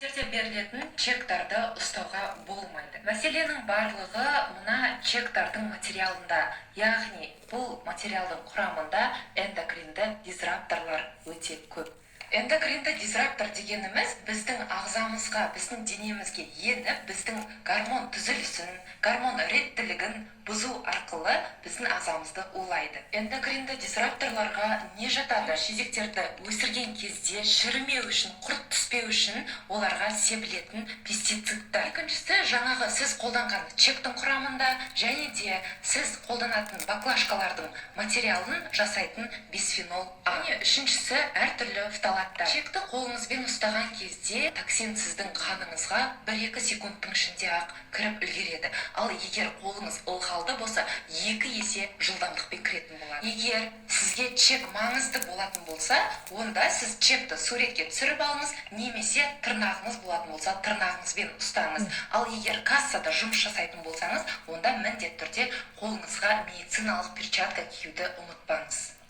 Жерде берілетін чектарды ұстауға болмайды. Мәселенің барлығы мына чектардың материалында, яғни бұл материалдың құрамында эндокринді дизрапторлар өте көп. Эндокринді дизраптор дегеніміз біздің ағзамызға, біздің денемізге еніп, біздің гормон түзілісін, гормон реттілігін бұзу арқылы біздің ағзамызды улайды. Эндокринді дизрапторларға не жатады? Шизектерді өсірген кезде шірімеу үшін, құрт түспеу үшін оларға себілетін пестицидтар. Екіншісі, жаңағы сіз қолданған чектің құрамында және де сіз қолданатын баклажкалардың материалын жасайтын бисфенол А. Және үшіншісі, әртүрлі фталаттар. Чекті қолыңызбен ұстаған кезде токсин сіздің қаныңызға 1-2 секундтың ішінде ақ кіріп үлгереді. Ал егер қолыңыз ылғалды болса, 2 есе жылдамдықпен кіретін болады. Егер сізге чек маңызды болатын болса, онда сіз чекті суретке түсіріп алыңыз, немесе тырнағыңыз болатын болса, тырнағыңызбен ұстаңыз. Ал егер кассада жұмыс жасайтын болсаңыз, онда міндетті түрде қолыңызға медициналық перчатка киюді ұмытпаңыз.